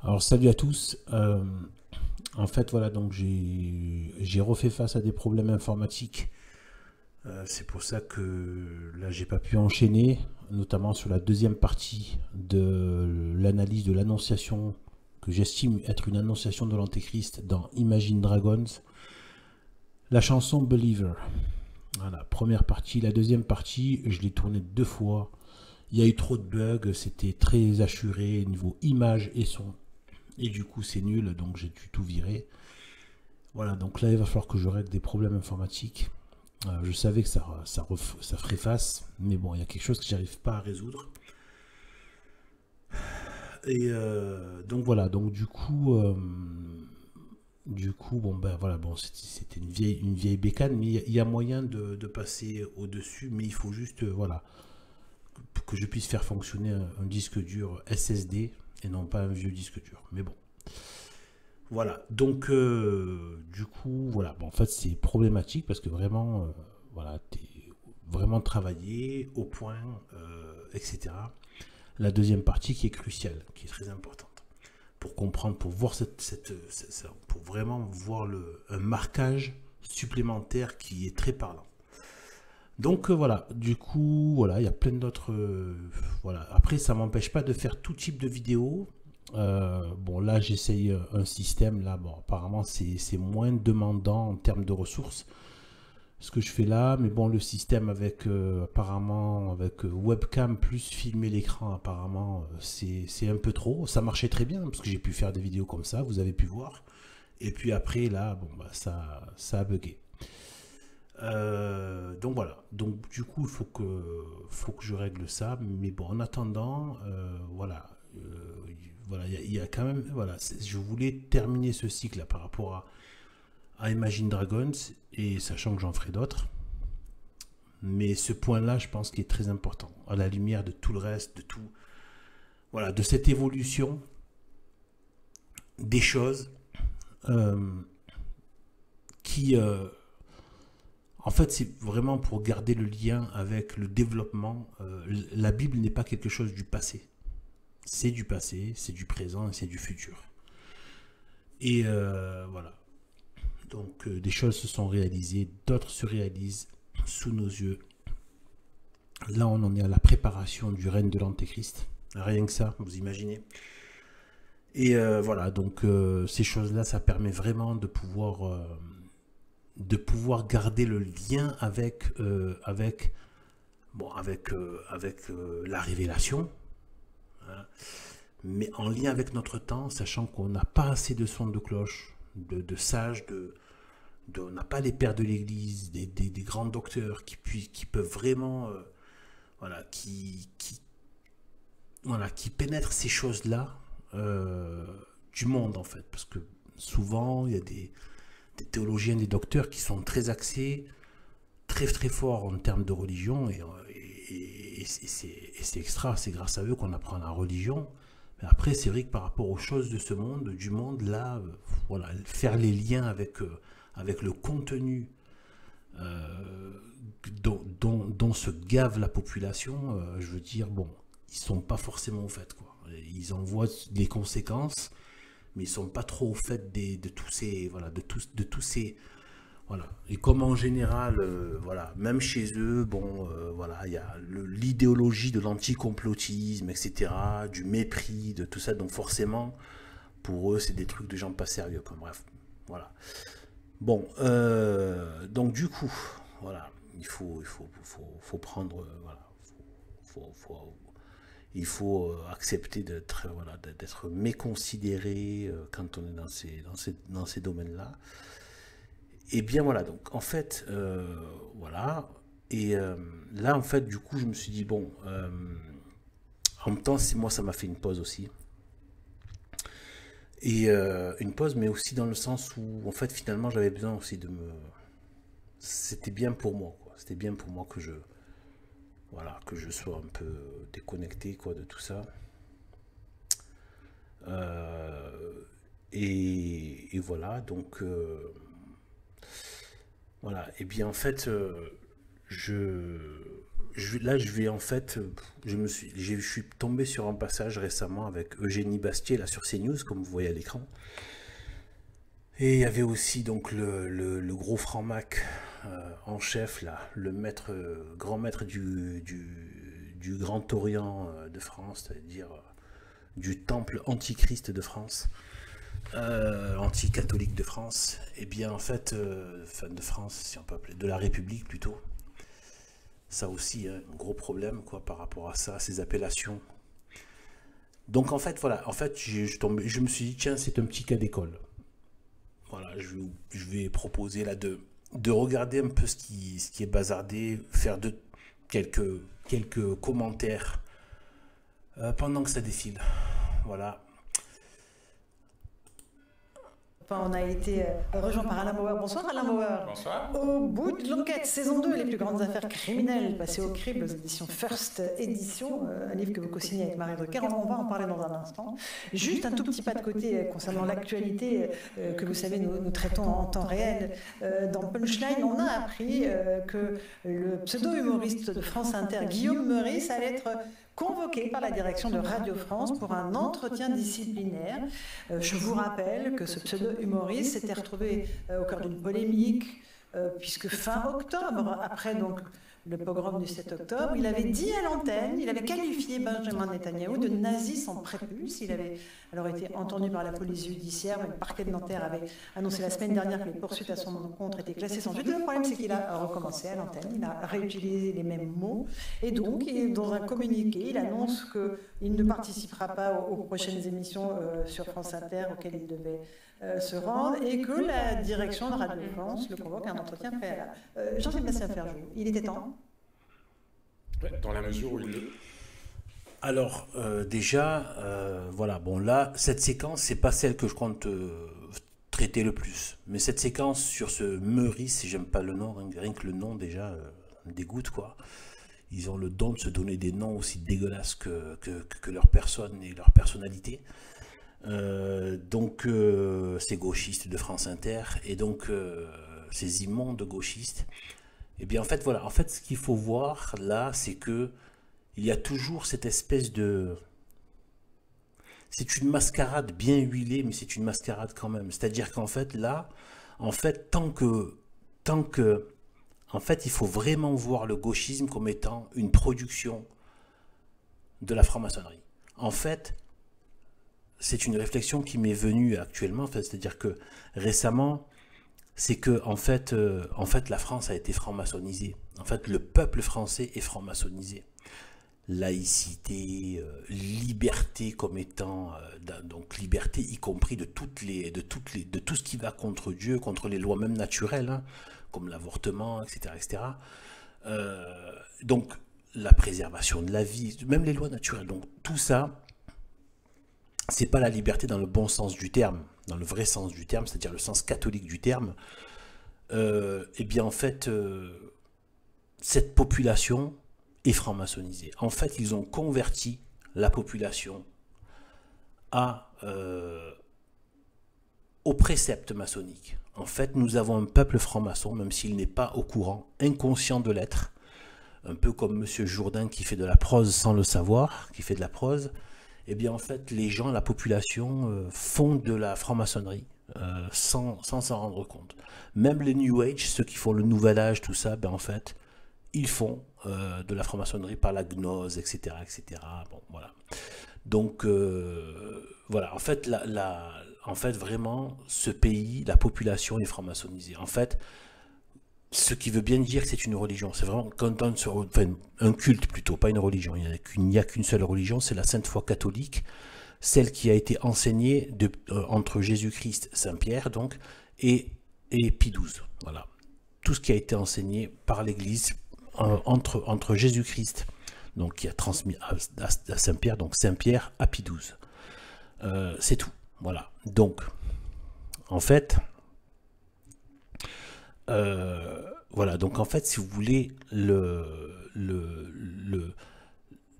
Alors salut à tous. En fait voilà donc j'ai refait face à des problèmes informatiques. C'est pour ça que là j'ai pas pu enchaîner, notamment sur la deuxième partie de l'analyse de l'annonciation que j'estime être une annonciation de l'Antéchrist dans Imagine Dragons, la chanson Believer. Voilà, première partie. La deuxième partie, je l'ai tournée deux fois. Il y a eu trop de bugs, c'était très assuré niveau image et son. Et du coup, c'est nul, donc j'ai dû tout virer. Voilà, donc là, il va falloir que je règle des problèmes informatiques. Je savais que ça ferait face, mais bon, il y a quelque chose que j'arrive pas à résoudre. Et donc voilà, donc du coup, bon ben voilà, bon, c'était une vieille bécane, mais il y a moyen de passer au-dessus, mais il faut juste, voilà, que je puisse faire fonctionner un disque dur SSD et non pas un vieux disque dur. Mais bon, voilà, donc du coup, voilà, bon, en fait c'est problématique parce que vraiment, voilà, t'es vraiment travaillé au point, etc. La deuxième partie qui est cruciale, qui est très importante pour comprendre, pour voir pour vraiment voir un marquage supplémentaire qui est très parlant. Donc voilà, du coup, voilà, il y a plein d'autres. Voilà. Après, ça m'empêche pas de faire tout type de vidéos. Bon, là, j'essaye un système. Là, bon, apparemment, c'est moins demandant en termes de ressources. Ce que je fais là, mais bon, le système avec apparemment avec webcam plus filmer l'écran, apparemment, c'est un peu trop. Ça marchait très bien parce que j'ai pu faire des vidéos comme ça, vous avez pu voir. Et puis après, là, bon, bah, ça a bugué. Donc voilà. Donc du coup, il faut que je règle ça. Mais bon, en attendant, voilà. Voilà, il y a quand même. Voilà, je voulais terminer ce cycle là, par rapport à Imagine Dragons, et sachant que j'en ferai d'autres. Mais ce point-là, je pense qu'il est très important, à la lumière de tout le reste, de tout. Voilà, de cette évolution des choses euh, qui, en fait, c'est vraiment pour garder le lien avec le développement. La Bible n'est pas quelque chose du passé. C'est du passé, c'est du présent et c'est du futur. Et voilà. Donc des choses se sont réalisées, d'autres se réalisent sous nos yeux. Là, on en est à la préparation du règne de l'Antéchrist. Rien que ça, vous imaginez. Et voilà, donc ces choses-là, ça permet vraiment de pouvoir garder le lien avec la révélation, hein, mais en lien avec notre temps, sachant qu'on n'a pas assez de sons de cloche, de sages, on n'a pas les pères de l'Église, des grands docteurs qui peuvent vraiment, voilà, qui pénètrent ces choses-là euh, du monde en fait, parce que souvent il y a des théologiens, des docteurs qui sont très axés, très très forts en termes de religion, et c'est extra, c'est grâce à eux qu'on apprend la religion. Mais après, c'est vrai que par rapport aux choses de ce monde, du monde, là, voilà, faire les liens avec le contenu dont se gave la population, je veux dire, bon, ils sont pas forcément au fait, quoi. Ils en voient les conséquences, mais ils sont pas trop au fait de tous ces, voilà, de tous ces, voilà. Et comme en général, voilà, même chez eux, bon, voilà, il y a l'idéologie de l'anticomplotisme, etc., du mépris, de tout ça, donc forcément, pour eux, c'est des trucs de gens pas sérieux, comme bref, voilà. Bon, donc du coup, voilà, il faut prendre, voilà, faut, faut- il faut accepter d'être méconsidéré quand on est dans ces domaines-là. Et bien voilà, donc en fait, voilà. Et là, en fait, du coup, je me suis dit, bon, en même temps, moi, ça m'a fait une pause aussi. Et une pause, mais aussi dans le sens où, en fait, finalement, j'avais besoin aussi de me. C'était bien pour moi, quoi. C'était bien pour moi que je sois un peu déconnecté, quoi, de tout ça. Euh, et voilà, donc, voilà. Et bien, en fait, je, là, je vais en fait, je suis tombé sur un passage récemment avec Eugénie Bastier, là, sur CNews, comme vous voyez à l'écran. Et il y avait aussi donc le gros franc-mac en chef, là, le maître, grand maître du Grand Orient de France, c'est-à-dire du temple antichrist de France, anti-catholique de France, et bien en fait, enfin de France, si on peut appeler, de la République plutôt. Ça aussi, hein, un gros problème quoi, par rapport à ça, ces appellations. Donc en fait, voilà, en fait, je me suis dit, tiens, c'est un petit cas d'école. Voilà, je vais proposer là de regarder un peu ce qui est bazardé, faire quelques commentaires pendant que ça défile. Voilà. On a été rejoint par Alain Bauer. Bonsoir Alain Bauer. Bonsoir. Au bout de l'enquête, saison 2, les plus grandes affaires criminelles passées au crible aux éditions First Edition, un livre que vous co-signez avec Marie Drucker. On va en parler dans un instant. Juste un tout petit pas de côté concernant l'actualité que vous savez, nous traitons en temps réel. Dans Punchline, on a appris que le pseudo-humoriste de France Inter, Guillaume Meurice, allait être convoqué par la direction de Radio France pour un entretien disciplinaire. Je vous rappelle que ce pseudo-humoriste s'était retrouvé au cœur d'une polémique, puisque fin octobre, après donc le pogrom du 7 octobre, il avait dit à l'antenne, il avait qualifié Benjamin Netanyahou de nazi sans prépuce. Il avait alors été entendu par la police judiciaire, mais le parquet de Nanterre avait annoncé la semaine dernière que les poursuites à son encontre étaient classées sans suite. Le problème, c'est qu'il a recommencé à l'antenne, il a réutilisé les mêmes mots, et donc, dans un communiqué, il annonce qu'il ne participera pas aux prochaines émissions sur France Inter auxquelles il devait se rendre, et que la direction de Radio France le convoque à un entretien préalable. Jean-Sébastien Ferjou, il était temps? Dans la mesure où il le... Alors, déjà, voilà, bon là, cette séquence, c'est pas celle que je compte traiter le plus. Mais cette séquence sur ce Meurice, si j'aime pas le nom, rien que le nom déjà me dégoûte, quoi. Ils ont le don de se donner des noms aussi dégueulasses que leur personne et leur personnalité. Donc, ces gauchistes de France Inter, et donc ces immondes gauchistes. Et bien en fait, voilà, en fait, ce qu'il faut voir là, c'est que il y a toujours cette espèce de... C'est une mascarade bien huilée, mais c'est une mascarade quand même. C'est-à-dire qu'en fait, là, en fait, tant que... En fait, il faut vraiment voir le gauchisme comme étant une production de la franc-maçonnerie. En fait, c'est une réflexion qui m'est venue actuellement, en fait, c'est-à-dire que récemment, c'est que en fait, la France a été franc-maçonnisée. En fait, le peuple français est franc-maçonnisé. Laïcité, liberté comme étant, donc liberté y compris de tout ce qui va contre Dieu, contre les lois même naturelles, hein, comme l'avortement, etc., etc. Donc la préservation de la vie, même les lois naturelles. Donc tout ça, c'est pas la liberté dans le bon sens du terme, dans le vrai sens du terme, c'est-à-dire le sens catholique du terme. Eh bien en fait, cette population est franc-maçonnisée. En fait, ils ont converti la population au précepte maçonnique. En fait, nous avons un peuple franc-maçon, même s'il n'est pas au courant, inconscient de l'être, un peu comme M. Jourdain qui fait de la prose sans le savoir, qui fait de la prose. Eh bien, en fait, les gens, la population, font de la franc-maçonnerie sans s'en rendre compte. Même les New Age, ceux qui font le Nouvel Âge, tout ça, ben, en fait, ils font de la franc-maçonnerie par la gnose, etc., etc. Bon, voilà. Donc, voilà. En fait, en fait, vraiment, ce pays, la population est franc-maçonnisée. En fait, ce qui veut bien dire que c'est une religion. C'est vraiment un culte plutôt, pas une religion. Il n'y a qu'une seule religion, c'est la Sainte Foi catholique, celle qui a été enseignée entre Jésus-Christ, Saint-Pierre, donc, et Pie XII. Voilà. Tout ce qui a été enseigné par l'Église entre Jésus-Christ, donc qui a transmis à Saint-Pierre, donc Saint-Pierre à Pie XII. C'est tout. Voilà. Donc, en fait, voilà. Donc, en fait, si vous voulez,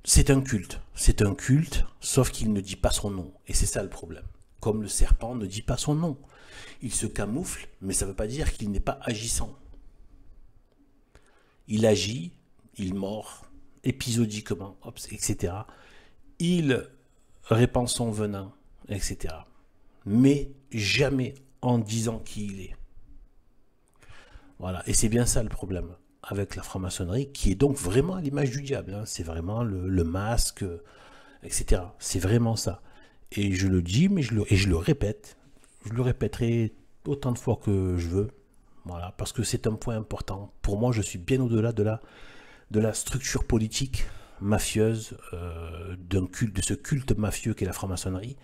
c'est un culte. C'est un culte, sauf qu'il ne dit pas son nom. Et c'est ça le problème. Comme le serpent ne dit pas son nom. Il se camoufle, mais ça ne veut pas dire qu'il n'est pas agissant. Il agit, il mord, épisodiquement, etc. Il répand son venin, etc. Mais jamais en disant qui il est. Voilà, et c'est bien ça le problème avec la franc-maçonnerie, qui est donc vraiment à l'image du diable, hein. C'est vraiment le masque, etc. C'est vraiment ça. Et je le dis, mais je le répète. Je le répéterai autant de fois que je veux. Voilà, parce que c'est un point important. Pour moi, je suis bien au-delà de la structure politique mafieuse, de ce culte mafieux qu'est la franc-maçonnerie,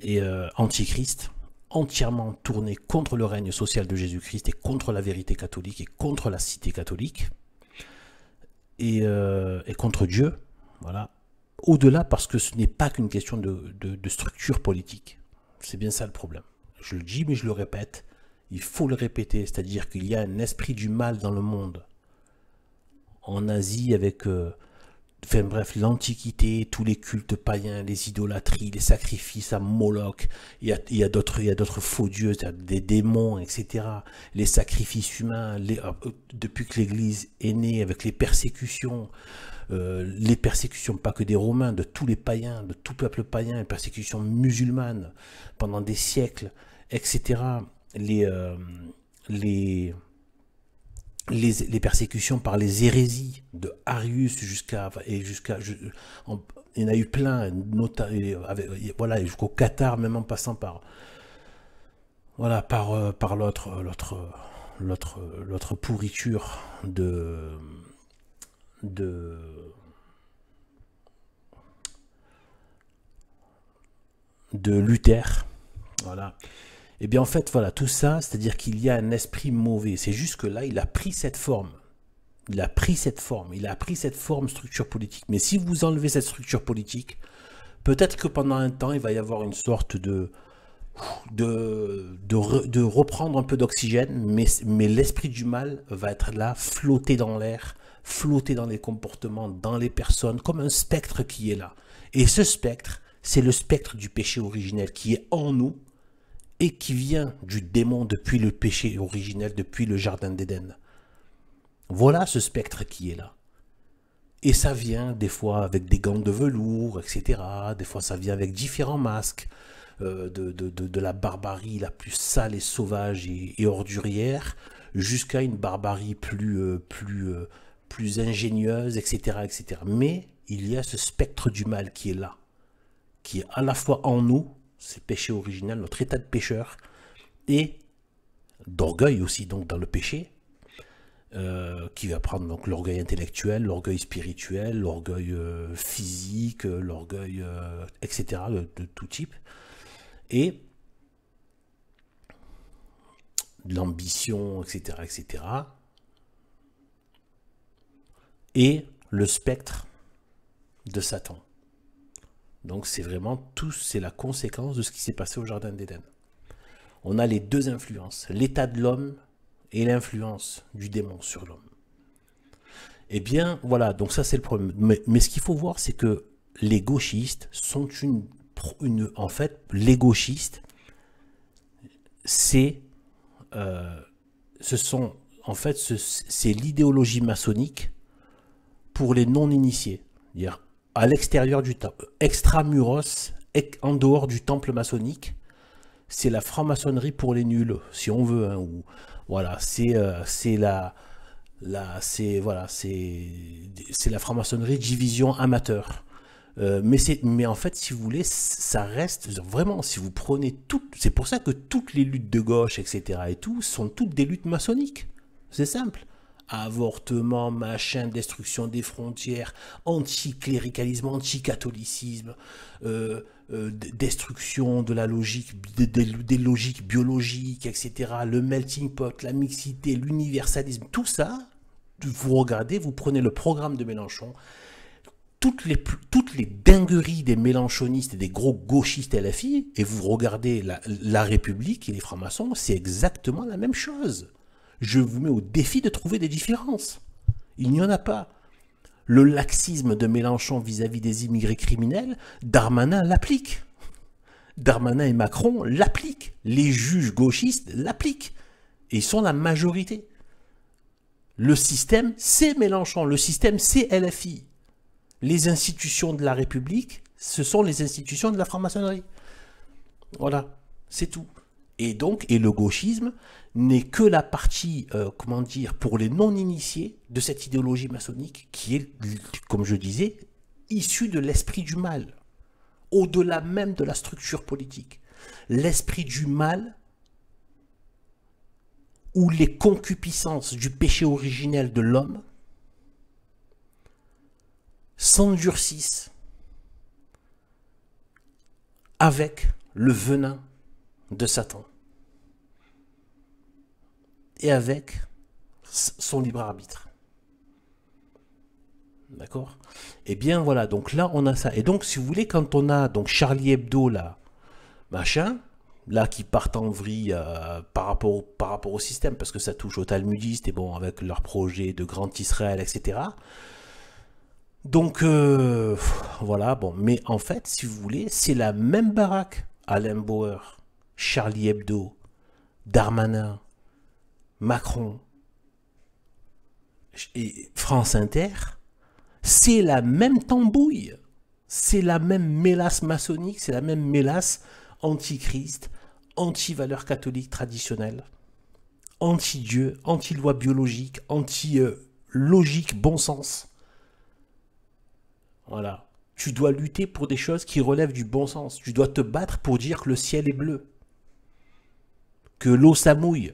et antichrist, entièrement tourné contre le règne social de Jésus-Christ et contre la vérité catholique et contre la cité catholique et contre Dieu. Voilà. Au-delà, parce que ce n'est pas qu'une question de structure politique. C'est bien ça le problème. Je le dis, mais je le répète. Il faut le répéter, c'est-à-dire qu'il y a un esprit du mal dans le monde. En Asie, avec enfin bref, l'Antiquité, tous les cultes païens, les idolâtries, les sacrifices à Moloch, il y a d'autres faux dieux, des démons, etc. Les sacrifices humains, depuis que l'Église est née, avec les persécutions pas que des Romains, de tous les païens, de tout peuple païen, les persécutions musulmanes pendant des siècles, etc. Les persécutions par les hérésies de Arius jusqu'à il y en a eu plein, voilà, jusqu'au Qatar, même en passant par l'autre pourriture de Luther, voilà. Et bien en fait, voilà, tout ça, c'est-à-dire qu'il y a un esprit mauvais. C'est juste que là, il a pris cette forme. Il a pris cette forme structure politique. Mais si vous enlevez cette structure politique, peut-être que pendant un temps, il va y avoir une sorte de reprendre un peu d'oxygène, mais l'esprit du mal va être là, flotter dans l'air, flotter dans les comportements, dans les personnes, comme un spectre qui est là. Et ce spectre, c'est le spectre du péché originel qui est en nous, et qui vient du démon depuis le péché originel, depuis le jardin d'Éden. Voilà ce spectre qui est là. Et ça vient des fois avec des gants de velours, etc. Des fois ça vient avec différents masques, de la barbarie la plus sale et sauvage et ordurière, jusqu'à une barbarie plus ingénieuse, etc., etc. Mais il y a ce spectre du mal qui est là, qui est à la fois en nous, c'est péché originel, notre état de pécheur, et d'orgueil aussi, donc dans le péché, qui va prendre donc l'orgueil intellectuel, l'orgueil spirituel, l'orgueil physique, l'orgueil, etc., de tout type, et l'ambition, etc., etc., et le spectre de Satan. Donc c'est vraiment c'est la conséquence de ce qui s'est passé au Jardin d'Éden. On a les deux influences, l'état de l'homme et l'influence du démon sur l'homme. Eh bien, voilà, donc ça c'est le problème. Mais ce qu'il faut voir, c'est que les gauchistes sont en fait, les gauchistes, c'est l'idéologie maçonnique pour les non-initiés. C'est-à-dire, à l'extérieur du temple, extramuros, en dehors du temple maçonnique, c'est la franc-maçonnerie pour les nuls, si on veut. Hein, voilà, c'est la franc-maçonnerie division amateur. Mais en fait, si vous voulez, ça reste vraiment, si vous prenez c'est pour ça que toutes les luttes de gauche, etc. et tout, sont toutes des luttes maçonniques. C'est simple. Avortement, machin, destruction des frontières, anticléricalisme, anticatholicisme, destruction de la logique, des logiques biologiques, etc. Le melting pot, la mixité, l'universalisme, tout ça, vous regardez, vous prenez le programme de Mélenchon, toutes les dingueries des mélenchonistes et des gros gauchistes LFI, et vous regardez la République et les francs-maçons, c'est exactement la même chose. Je vous mets au défi de trouver des différences. Il n'y en a pas. Le laxisme de Mélenchon vis-à-vis des immigrés criminels, Darmanin l'applique. Darmanin et Macron l'appliquent. Les juges gauchistes l'appliquent. Et ils sont la majorité. Le système, c'est Mélenchon. Le système, c'est LFI. Les institutions de la République, ce sont les institutions de la franc-maçonnerie. Voilà, c'est tout. Et donc, et le gauchisme n'est que la partie, comment dire, pour les non-initiés de cette idéologie maçonnique qui est, comme je disais, issue de l'esprit du mal, au-delà même de la structure politique. L'esprit du mal, où les concupiscences du péché originel de l'homme s'endurcissent avec le venin de Satan et avec son libre arbitre. D'accord? Et bien voilà, donc là on a ça. Et donc si vous voulez, quand on a donc Charlie Hebdo là, machin, là qui partent en vrille par rapport au système, parce que ça touche aux talmudistes, et bon, avec leur projet de Grand Israël, etc. Donc voilà, bon, mais en fait, si vous voulez, c'est la même baraque. Alain Bauer, Charlie Hebdo, Darmanin, Macron et France Inter, c'est la même tambouille, c'est la même mélasse maçonnique, c'est la même mélasse anti-Christ, anti-valeurs catholiques traditionnelles, anti-Dieu, anti-loi biologique, anti-logique, bon sens. Voilà. Tu dois lutter pour des choses qui relèvent du bon sens. Tu dois te battre pour dire que le ciel est bleu, que l'eau s'amouille,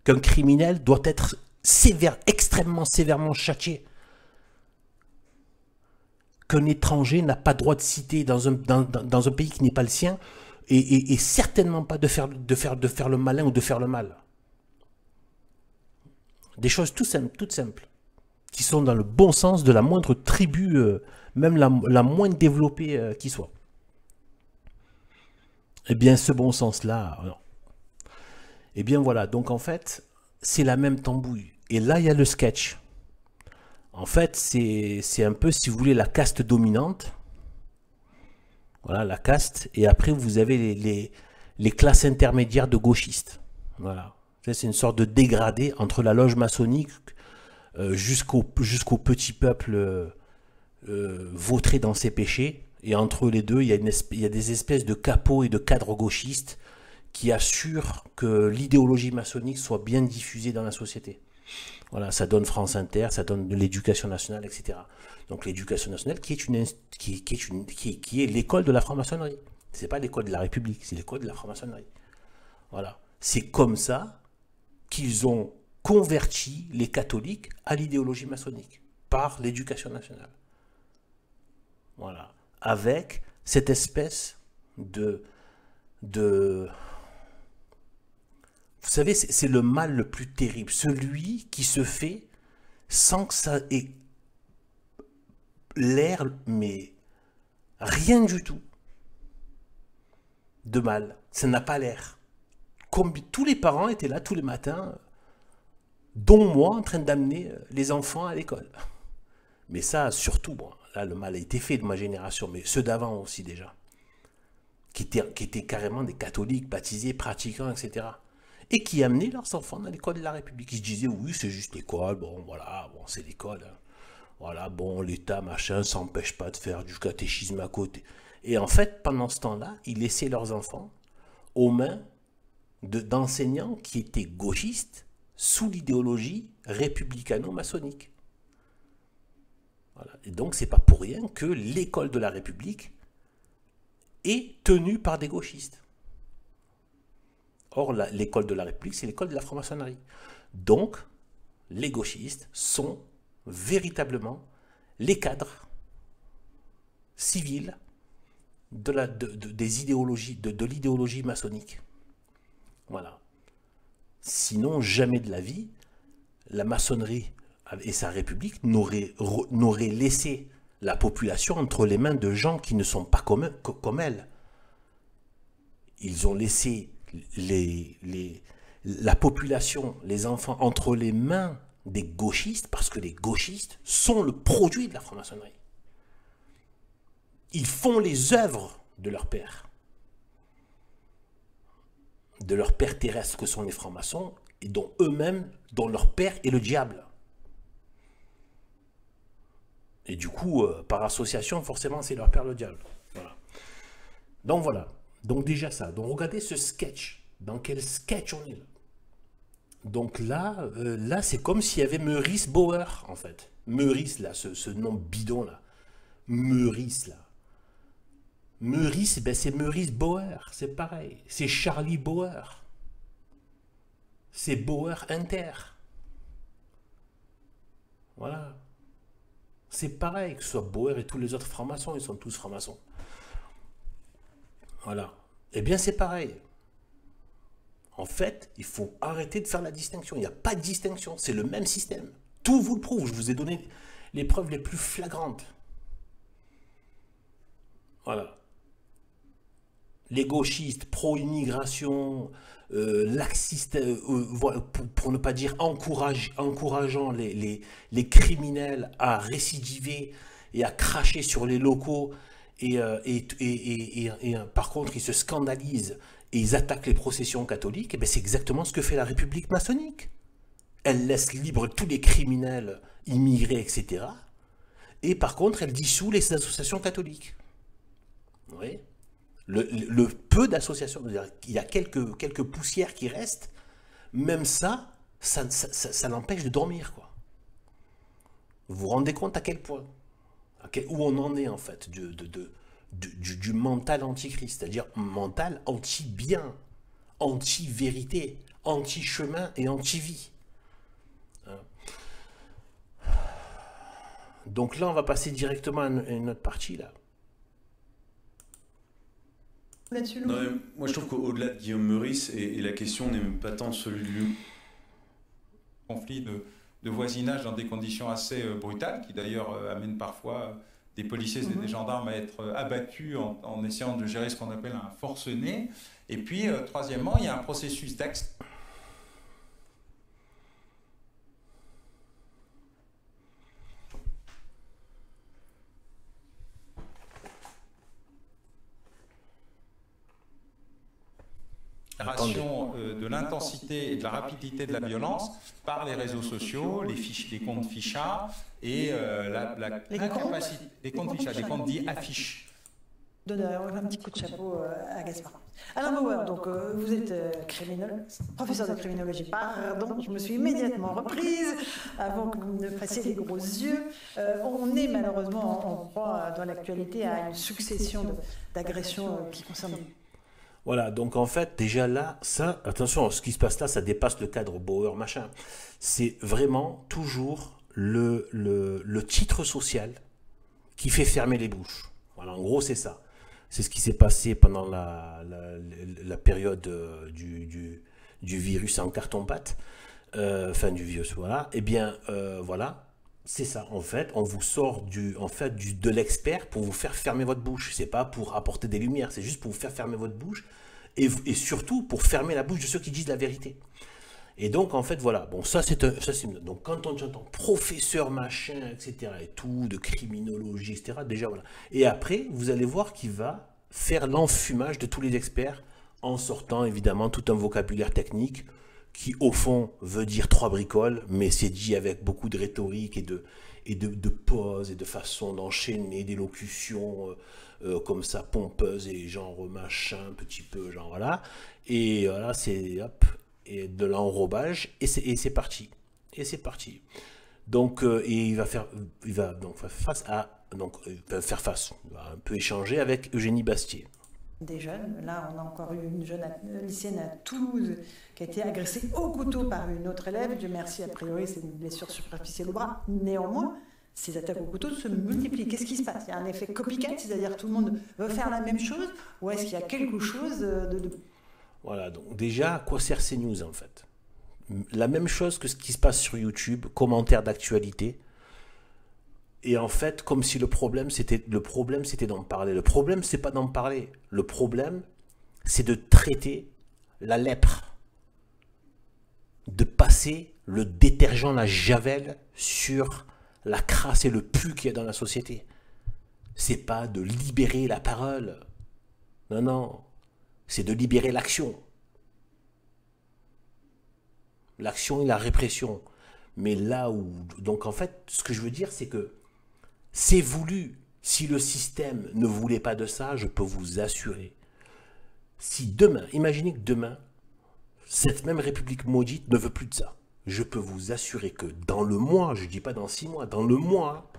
qu'un criminel doit être extrêmement sévèrement châtié, qu'un étranger n'a pas droit de citer dans un pays qui n'est pas le sien, et certainement pas de faire le malin ou de faire le mal. Des choses toutes simples, qui sont dans le bon sens de la moindre tribu, même la moins développée qui soit. Eh bien, ce bon sens-là, non. Eh bien, voilà. Donc, en fait, c'est la même tambouille. Et là, il y a le sketch. En fait, c'est un peu, si vous voulez, la caste dominante. Voilà, la caste. Et après, vous avez les classes intermédiaires de gauchistes. Voilà. C'est une sorte de dégradé entre la loge maçonnique jusqu'au petit peuple vautré dans ses péchés. Et entre les deux, il y a des espèces de capots et de cadres gauchistes qui assurent que l'idéologie maçonnique soit bien diffusée dans la société. Voilà, ça donne France Inter, ça donne de l'éducation nationale, etc. Donc l'éducation nationale qui est l'école de la franc-maçonnerie. C'est pas l'école de la République, c'est l'école de la franc-maçonnerie. Voilà. C'est comme ça qu'ils ont converti les catholiques à l'idéologie maçonnique, par l'éducation nationale. Voilà. Avec cette espèce de vous savez, c'est le mal le plus terrible, celui qui se fait sans que ça ait l'air, mais rien du tout de mal. Ça n'a pas l'air. Comme tous les parents étaient là tous les matins, dont moi, en train d'amener les enfants à l'école. Mais ça, surtout, bon, là, le mal a été fait de ma génération, mais ceux d'avant aussi déjà, qui étaient carrément des catholiques, baptisés, pratiquants, etc. Et qui amenaient leurs enfants dans l'école de la République. Ils se disaient, oui, c'est juste l'école, bon, voilà, bon, c'est l'école. Hein. Voilà, bon, l'État, machin, s'empêche pas de faire du catéchisme à côté. Et en fait, pendant ce temps-là, ils laissaient leurs enfants aux mains d'enseignants qui étaient gauchistes sous l'idéologie républicano-maçonnique. Voilà. Et donc, c'est pas pour rien que l'école de la République est tenue par des gauchistes. Or, l'école de la République, c'est l'école de la franc-maçonnerie. Donc, les gauchistes sont véritablement les cadres civils des idéologies, de l'idéologie maçonnique. Voilà. Sinon, jamais de la vie, la maçonnerie et sa république n'auraient laissé la population entre les mains de gens qui ne sont pas comme elle. Ils ont laissé la population, les enfants, entre les mains des gauchistes, parce que les gauchistes sont le produit de la franc-maçonnerie. Ils font les œuvres de leur père terrestre que sont les francs-maçons, et dont leur père est le diable. Et du coup, par association, forcément, c'est leur père le diable. Voilà. Donc voilà. Donc déjà ça. Donc regardez ce sketch. Dans quel sketch on est là. Donc là, là c'est comme s'il y avait Maurice Bauer, en fait. Maurice, là, ce nom bidon, là. Maurice, là. Maurice, ben c'est Maurice Bauer, c'est pareil. C'est Charlie Bauer. C'est Bauer Inter. Voilà. C'est pareil, que ce soit Bauer et tous les autres francs-maçons, ils sont tous francs-maçons. Voilà. Eh bien, c'est pareil. En fait, il faut arrêter de faire la distinction. Il n'y a pas de distinction, c'est le même système. Tout vous le prouve, je vous ai donné les preuves les plus flagrantes. Voilà. Les gauchistes pro-immigration, laxistes, pour ne pas dire encourageant les criminels à récidiver et à cracher sur les locaux, et par contre ils se scandalisent et ils attaquent les processions catholiques, et bien c'est exactement ce que fait la République maçonnique. Elle laisse libre tous les criminels, immigrés, etc. Et par contre elle dissout les associations catholiques. Vous voyez ? Le peu d'associations, il y a quelques poussières qui restent, même ça l'empêche de dormir, quoi. Vous vous rendez compte à quel point, où on en est en fait, du mental antichrist, c'est-à-dire mental anti-bien, anti-vérité, anti-chemin et anti-vie. Donc là, on va passer directement à une autre partie, là. Non, moi je trouve qu'au-delà de Guillaume Meurice, et la question n'est même pas tant celui du conflit de voisinage dans des conditions assez brutales, qui d'ailleurs amènent parfois des policiers et des gendarmes à être abattus en essayant de gérer ce qu'on appelle un forcené. Et puis, troisièmement, il y a un processus d'accès. De l'intensité et de la rapidité de la violence par les réseaux sociaux, les comptes fichards et les comptes dits affiches. Un petit coup de chapeau à Gaspard. Alain Bauer, donc vous êtes professeur de criminologie. Pardon, je me suis immédiatement reprise avant que vous ne fassiez les gros yeux. On est malheureusement en proie dans l'actualité à une succession d'agressions qui concernent. Voilà, donc en fait, déjà là, ça, attention, ce qui se passe là, ça dépasse le cadre Bauer, machin. C'est vraiment toujours le titre social qui fait fermer les bouches. Voilà, en gros, c'est ça. C'est ce qui s'est passé pendant la période du virus en carton-pâte, enfin du virus, voilà. Eh bien, voilà. C'est ça, en fait, on vous sort de l'expert pour vous faire fermer votre bouche. C'est pas pour apporter des lumières, c'est juste pour vous faire fermer votre bouche et surtout pour fermer la bouche de ceux qui disent la vérité. Et donc, en fait, voilà. Bon, ça, c'est donc, quand on entend professeur machin, etc., et tout, de criminologie, etc., déjà, voilà. Et après, vous allez voir qu'il va faire l'enfumage de tous les experts en sortant, évidemment, tout un vocabulaire technique qui au fond veut dire trois bricoles, mais c'est dit avec beaucoup de rhétorique et de pause et de façon d'enchaîner des locutions comme ça, pompeuses et genre machin, un petit peu, genre voilà. Et voilà, c'est hop, et de l'enrobage, et c'est parti. Et c'est parti. Donc, et il va faire face, il va un peu échanger avec Eugénie Bastier. Des jeunes. Là, on a encore eu une jeune lycéenne à Toulouse qui a été agressée au couteau par une autre élève. Dieu merci, a priori, c'est une blessure superficielle au bras. Néanmoins, ces attaques au couteau se multiplient. Qu'est-ce qui se passe? Il y a un effet copycat, c'est-à-dire tout le monde veut faire la même chose, ou est-ce qu'il y a quelque chose de... Voilà, donc déjà, à quoi sert CNews en fait? La même chose que ce qui se passe sur YouTube, commentaires d'actualité. Et en fait, comme si le problème c'était d'en parler. Le problème, c'est pas d'en parler. Le problème, c'est de traiter la lèpre. De passer le détergent, la javel sur la crasse et le pu qu'il y a dans la société. C'est pas de libérer la parole. Non, non. C'est de libérer l'action. L'action et la répression. Mais là où... Donc en fait, ce que je veux dire, c'est que C'est voulu. Si le système ne voulait pas de ça, je peux vous assurer. Si demain, imaginez que demain, cette même République maudite ne veut plus de ça. Je peux vous assurer que dans le mois, je ne dis pas dans 6 mois, dans le mois,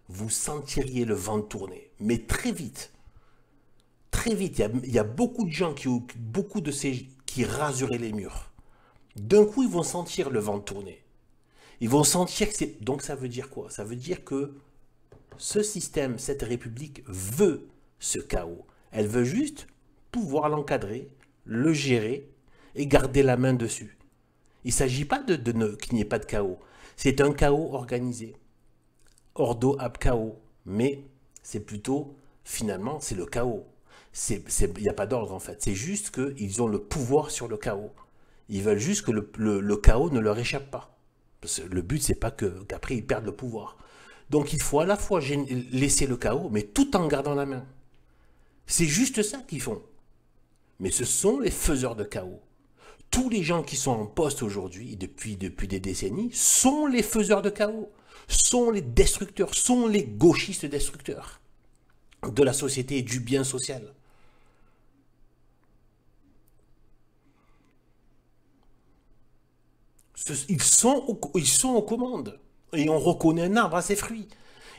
vous sentiriez le vent tourner. Mais très vite. Très vite. Il y a beaucoup de gens qui raseraient les murs. D'un coup, ils vont sentir le vent tourner. Ils vont sentir que c'est... Donc ça veut dire quoi? Ça veut dire que ce système, cette République veut ce chaos. Elle veut juste pouvoir l'encadrer, le gérer et garder la main dessus. Il ne s'agit pas qu'il n'y ait pas de chaos. C'est un chaos organisé. Ordo ab chaos. Mais c'est plutôt, finalement, c'est le chaos. Il n'y a pas d'ordre en fait. C'est juste qu'ils ont le pouvoir sur le chaos. Ils veulent juste que le chaos ne leur échappe pas. Parce que le but, c'est pas qu'après ils perdent le pouvoir. Donc il faut à la fois laisser le chaos, mais tout en gardant la main. C'est juste ça qu'ils font. Mais ce sont les faiseurs de chaos. Tous les gens qui sont en poste aujourd'hui, depuis des décennies, sont les faiseurs de chaos, sont les destructeurs, sont les gauchistes destructeurs de la société et du bien social. Ils sont aux commandes. Et on reconnaît un arbre à ses fruits.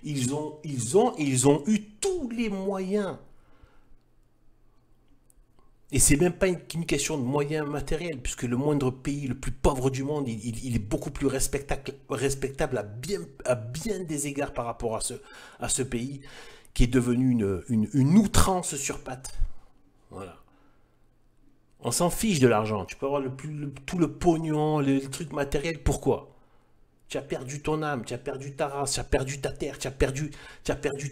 Ils ont eu tous les moyens. Et c'est même pas une question de moyens matériels, puisque le moindre pays, le plus pauvre du monde, il est beaucoup plus respectable à bien des égards par rapport à ce pays qui est devenu une outrance sur pattes. Voilà. On s'en fiche de l'argent. Tu peux avoir tout le pognon, les trucs matériels. Pourquoi? Tu as perdu ton âme, tu as perdu ta race, tu as perdu ta terre, tu as perdu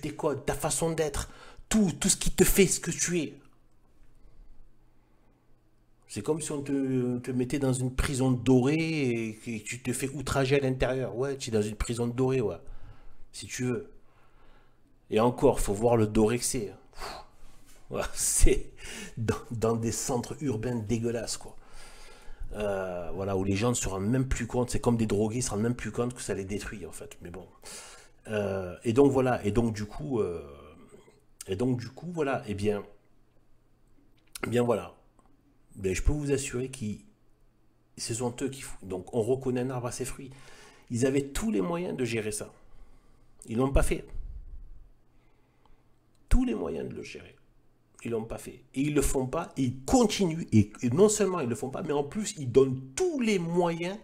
tes codes, ta façon d'être, tout ce qui te fait ce que tu es. C'est comme si on te mettait dans une prison dorée et que tu te fais outrager à l'intérieur. Ouais, tu es dans une prison dorée, ouais. Si tu veux. Et encore, il faut voir le doré que c'est. Ouais, c'est dans des centres urbains dégueulasses, quoi. Voilà, où les gens ne se rendent même plus compte, c'est comme des drogués, ils ne se rendent même plus compte que ça les détruit en fait, mais bon. Et donc voilà, et donc du coup, voilà, et bien voilà. Ben, je peux vous assurer que ce sont eux qui font. Donc on reconnaît un arbre à ses fruits. Ils avaient tous les moyens de gérer ça. Ils l'ont pas fait. Tous les moyens de le gérer. Ils l'ont pas fait. Et ils le font pas, et ils continuent. Et non seulement ils le font pas, mais en plus ils donnent tous les moyens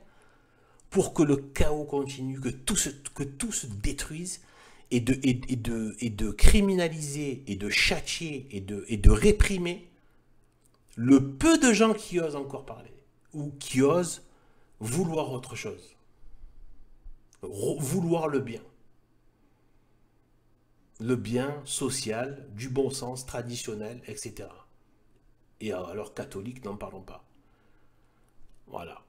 pour que le chaos continue, que tout se détruise, et de criminaliser, et de châtier, et de réprimer le peu de gens qui osent encore parler, ou qui osent vouloir autre chose. Vouloir le bien. Le bien social, du bon sens, traditionnel, etc. Et alors catholiques, n'en parlons pas. Voilà.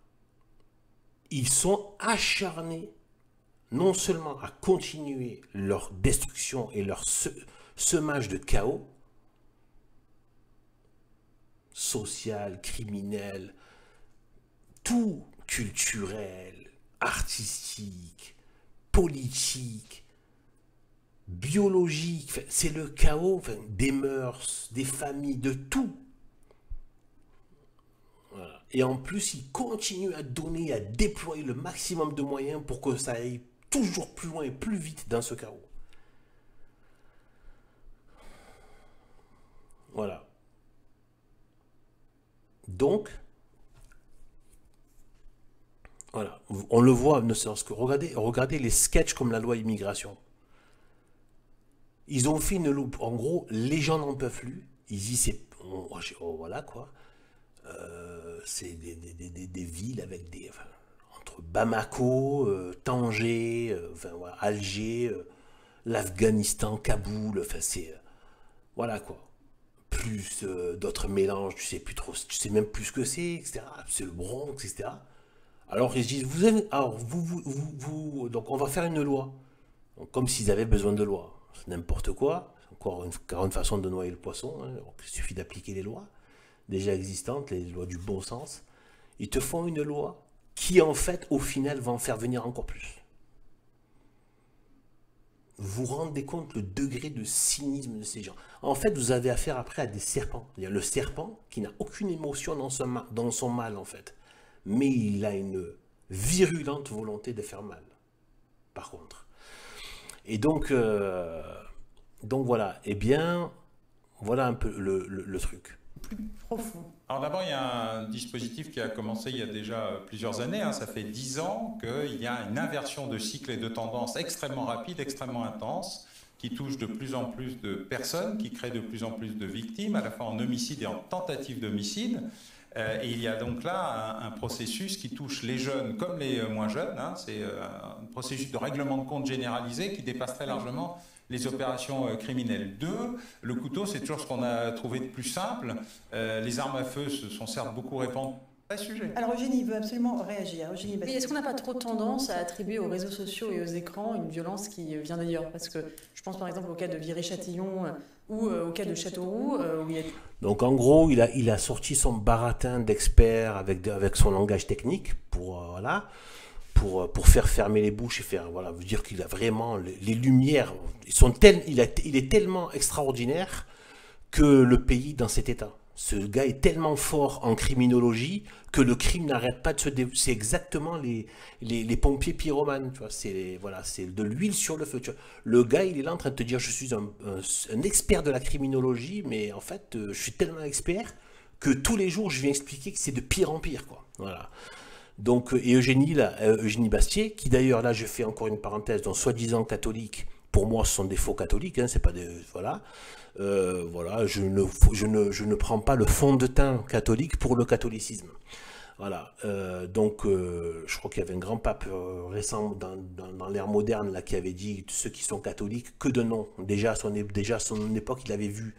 Ils sont acharnés non seulement à continuer leur destruction et leur semage de chaos, social, criminel, tout culturel, artistique, politique, biologique, c'est le chaos, des mœurs, des familles, de tout. Voilà. Et en plus, ils continuent à donner, à déployer le maximum de moyens pour que ça aille toujours plus loin et plus vite dans ce chaos. Voilà. Donc, voilà, on le voit, ne serait-ce que regardez les sketchs comme la loi immigration. Ils ont fait une loupe. En gros, les gens n'en peuvent plus. Ils disent, voilà quoi. C'est des villes avec entre Bamako, Tanger, voilà, Alger, l'Afghanistan, Kaboul, voilà quoi. Plus d'autres mélanges, tu sais même plus ce que c'est, etc. C'est le Bronx, etc. Alors ils se disent, donc on va faire une loi. Donc, comme s'ils avaient besoin de loi. C'est n'importe quoi. Encore une façon de noyer le poisson. Hein. Il suffit d'appliquer les lois déjà existantes, les lois du bon sens. Ils te font une loi qui, en fait, au final, va en faire venir encore plus. vous rendez compte le degré de cynisme de ces gens. En fait, vous avez affaire après à des serpents. Il y a le serpent qui n'a aucune émotion dans son mal, en fait. Mais il a une virulente volonté de faire mal, par contre. Et donc voilà. Eh bien, voilà un peu le truc. Plus profond. Alors d'abord, il y a un dispositif qui a commencé il y a déjà plusieurs années, ça fait 10 ans qu'il y a une inversion de cycle et de tendance extrêmement rapide, extrêmement intense, qui touche de plus en plus de personnes, qui crée de plus en plus de victimes, à la fois en homicide et en tentative d'homicide. Et il y a donc là un processus qui touche les jeunes comme les moins jeunes, c'est un processus de règlement de compte généralisé qui dépasse très largement les opérations criminelles. 2, le couteau, c'est toujours ce qu'on a trouvé de plus simple. Les armes à feu se sont certes beaucoup répandues. Sujet. Alors Eugénie veut absolument réagir. Mais est-ce qu'on n'a pas trop tendance à attribuer aux réseaux sociaux et aux écrans une violence qui vient d'ailleurs? Parce que je pense par exemple au cas de Viry-Châtillon ou au cas de Châteauroux. Où il y a... Donc en gros, il a sorti son baratin d'expert avec son langage technique pour faire fermer les bouches et faire vous dire qu'il a vraiment les lumières. Il est tellement extraordinaire que le pays dans cet état. Ce gars est tellement fort en criminologie que le crime n'arrête pas de se développer. C'est exactement les pompiers pyromanes, tu vois. C'est de l'huile sur le feu. Tu vois. Le gars, il est là en train de te dire, je suis un expert de la criminologie, mais en fait, je suis tellement expert que tous les jours, je viens expliquer que c'est de pire en pire, quoi. Voilà. Donc, et Eugénie Bastier, qui d'ailleurs, là, je fais encore une parenthèse, donc soi-disant catholique, pour moi, ce sont des faux catholiques, c'est pas des... Voilà. Je ne prends pas le fond de teint catholique pour le catholicisme. Voilà. Je crois qu'il y avait un grand pape récent dans l'ère moderne là, qui avait dit ceux qui sont catholiques, que de nom. Déjà à son époque, il avait vu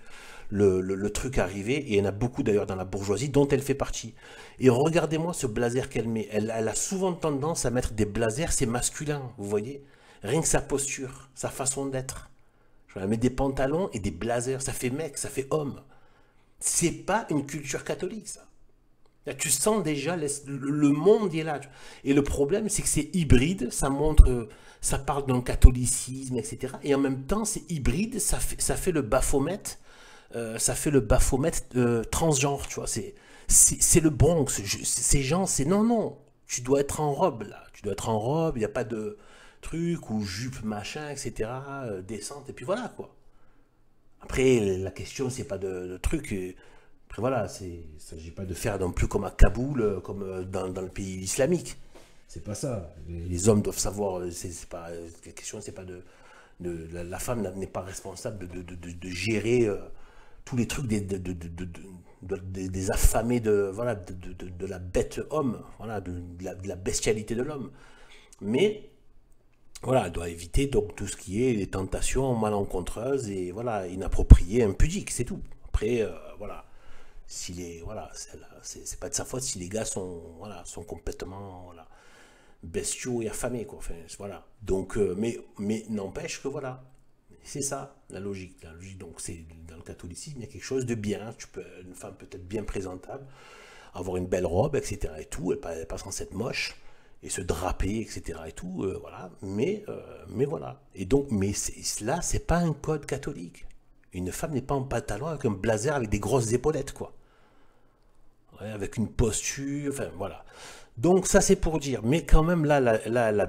le truc arriver, et il y en a beaucoup d'ailleurs dans la bourgeoisie, dont elle fait partie. Et regardez-moi ce blazer qu'elle met. Elle a souvent tendance à mettre des blazers, c'est masculin, vous voyez. Rien que sa posture, sa façon d'être. Elle met des pantalons et des blazers, ça fait mec, ça fait homme. C'est pas une culture catholique, ça. Là, tu sens déjà, le monde est là. Et le problème, c'est que c'est hybride, ça montre, ça parle d'un catholicisme, etc. Et en même temps, c'est hybride, ça fait le Baphomet, transgenre, tu vois. C'est le Bronx. Ces gens, c'est non, tu dois être en robe, là. Tu dois être en robe, il n'y a pas de truc ou jupe machin, etc. Descente, et puis voilà, quoi. Après, la question, c'est pas de truc. Après, voilà, il ne s'agit pas de faire non plus comme à Kaboul, comme dans le pays islamique. C'est pas ça. Les hommes doivent savoir. La question, c'est pas la femme n'est pas responsable de gérer tous les trucs des affamés de la bête homme, voilà, de la bestialité de l'homme. Mais voilà, elle doit éviter donc tout ce qui est les tentations malencontreuses et voilà, inappropriées, impudiques, c'est tout. Après, voilà, c'est pas de sa faute si les gars sont complètement bestiaux et affamés, quoi. Enfin, voilà. Donc, mais n'empêche que voilà, c'est ça la logique. La logique, donc, c'est dans le catholicisme, il y a quelque chose de bien. Une femme peut être bien présentable, avoir une belle robe, etc. et tout. Elle n'est pas censée être moche. Et se draper, etc. et tout, voilà. Mais voilà. Et donc, là, c'est pas un code catholique. Une femme n'est pas en pantalon avec un blazer avec des grosses épaulettes, quoi. Ouais, avec une posture, enfin, voilà. Donc, ça, c'est pour dire. Mais quand même, là, elle a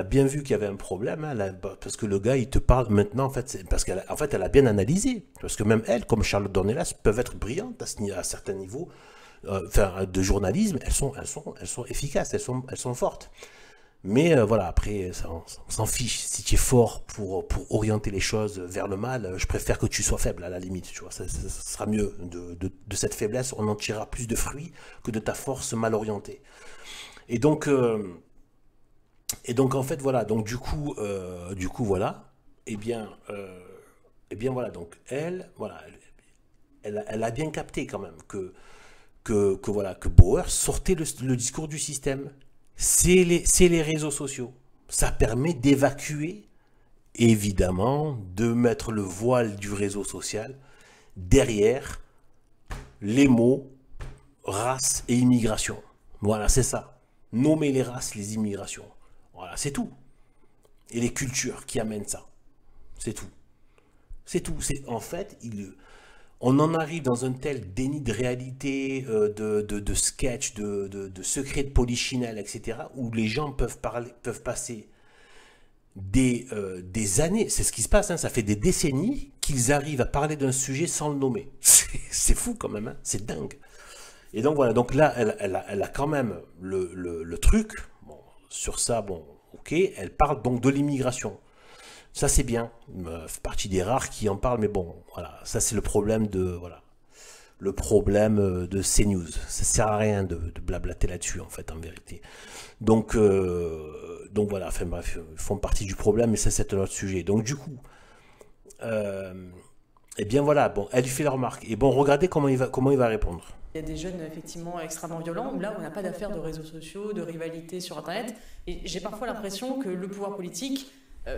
bien vu qu'il y avait un problème, parce que le gars, il te parle maintenant, en fait, parce qu'elle elle a bien analysé. Parce que même elle, comme Charlotte Dornelas, peuvent être brillantes à certains niveaux. De journalisme, elles sont efficaces, elles sont fortes. Mais voilà, après, on s'en fiche. Si tu es fort pour orienter les choses vers le mal, je préfère que tu sois faible, à la limite. Tu vois, ça sera mieux. De cette faiblesse, on en tirera plus de fruits que de ta force mal orientée. Et donc en fait, voilà. Donc du coup, voilà. Eh bien, voilà. Donc elle a bien capté quand même que Bauer sortait le discours du système. C'est les réseaux sociaux. Ça permet d'évacuer, évidemment, de mettre le voile du réseau social derrière les mots race et immigration. Voilà, c'est ça. Nommer les races, les immigrations. Voilà, c'est tout. Et les cultures qui amènent ça. C'est tout. C'est tout. En fait, on en arrive dans un tel déni de réalité, de sketch, de secret de polichinelle, etc., où les gens peuvent passer des années, c'est ce qui se passe, hein, ça fait des décennies qu'ils arrivent à parler d'un sujet sans le nommer. C'est fou quand même, hein, c'est dingue. Et donc voilà, donc là, elle a quand même le truc, bon, sur ça, bon, ok, elle parle donc de l'immigration. Ça c'est bien, fait partie des rares qui en parlent, mais bon, voilà, ça c'est le problème de CNews. Ça sert à rien de blablater là-dessus, en fait, en vérité. Donc voilà, enfin bref, ils font partie du problème, mais ça c'est un autre sujet. Donc du coup, eh bien voilà, bon, elle lui fait la remarque. Et bon, regardez comment il va répondre. Il y a des jeunes effectivement extrêmement violents, là où on n'a pas d'affaire de réseaux sociaux, de rivalité sur Internet. Et j'ai parfois l'impression que le pouvoir politique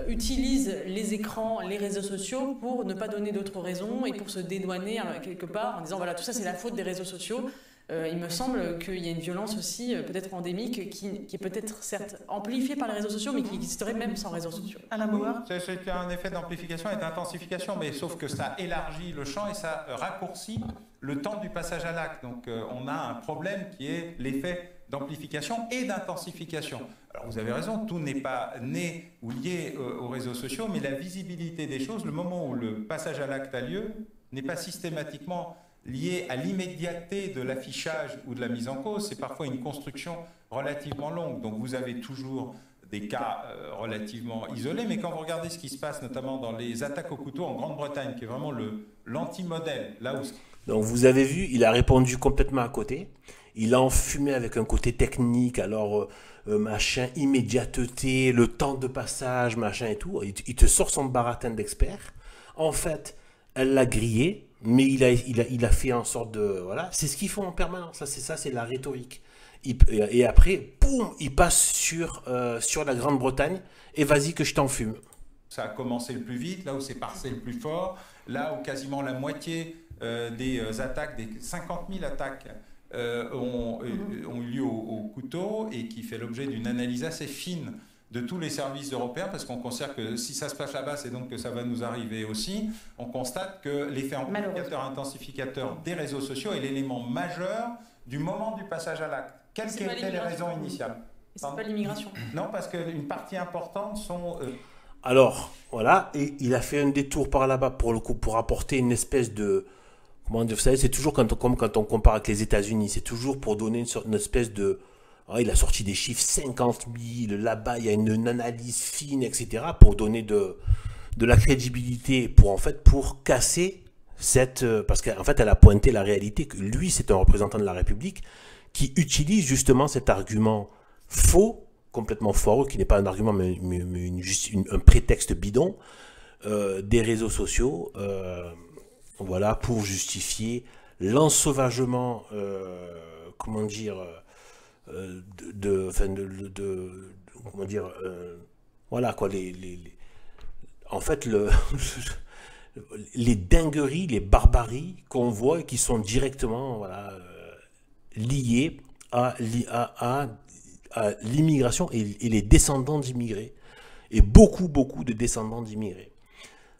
utilise les écrans, les réseaux sociaux pour ne pas donner d'autres raisons et pour se dédouaner quelque part en disant voilà, tout ça c'est la faute des réseaux sociaux. Il me semble qu'il y a une violence aussi peut-être endémique qui est peut-être certes amplifiée par les réseaux sociaux mais qui existerait même sans réseaux sociaux. Alain Bauer. C'est un effet d'amplification et d'intensification, mais sauf que ça élargit le champ et ça raccourcit le temps du passage à l'acte. Donc on a un problème qui est l'effet d'amplification et d'intensification. Alors vous avez raison, tout n'est pas né ou lié aux réseaux sociaux, mais la visibilité des choses, le moment où le passage à l'acte a lieu, n'est pas systématiquement lié à l'immédiateté de l'affichage ou de la mise en cause. C'est parfois une construction relativement longue. Donc vous avez toujours des cas relativement isolés, mais quand vous regardez ce qui se passe notamment dans les attaques au couteau en Grande-Bretagne, qui est vraiment l'anti-modèle, là où... Donc vous avez vu, il a répondu complètement à côté. Il a enfumé avec un côté technique, alors machin, immédiateté, le temps de passage, machin et tout. Il te sort son baratin d'expert. En fait, elle l'a grillé, mais il a fait en sorte de... Voilà, c'est ce qu'ils font en permanence. Ça, c'est la rhétorique. Et après, boum, il passe sur la Grande-Bretagne et vas-y que je t'enfume. Ça a commencé le plus vite, là où c'est passé le plus fort, là où quasiment la moitié des attaques, des 50 000 attaques ont eu lieu au couteau et qui fait l'objet d'une analyse assez fine de tous les services européens, parce qu'on considère que si ça se passe là-bas, c'est donc que ça va nous arriver aussi. On constate que l'effet amplificateur, intensificateur des réseaux sociaux est l'élément majeur du moment du passage à l'acte. Quelles étaient les raisons initiales? Et c'est pas l'immigration. Non, parce qu'une partie importante sont... Alors, voilà, et il a fait un détour par là-bas pour le coup, pour apporter une espèce de... Comment dire, vous savez, c'est toujours comme quand on compare avec les États-Unis, c'est toujours pour donner une espèce de... Oh, il a sorti des chiffres 50 000, là-bas il y a une analyse fine, etc., pour donner de la crédibilité, pour casser cette... Parce qu'en fait, elle a pointé la réalité que lui, c'est un représentant de la République qui utilise justement cet argument faux, complètement foireux, qui n'est pas un argument, mais juste un prétexte bidon, des réseaux sociaux, voilà, pour justifier l'ensauvagement, comment dire... comment dire, voilà quoi, en fait les dingueries, les barbaries qu'on voit et qui sont directement voilà, liées à l'immigration et les descendants d'immigrés et beaucoup de descendants d'immigrés.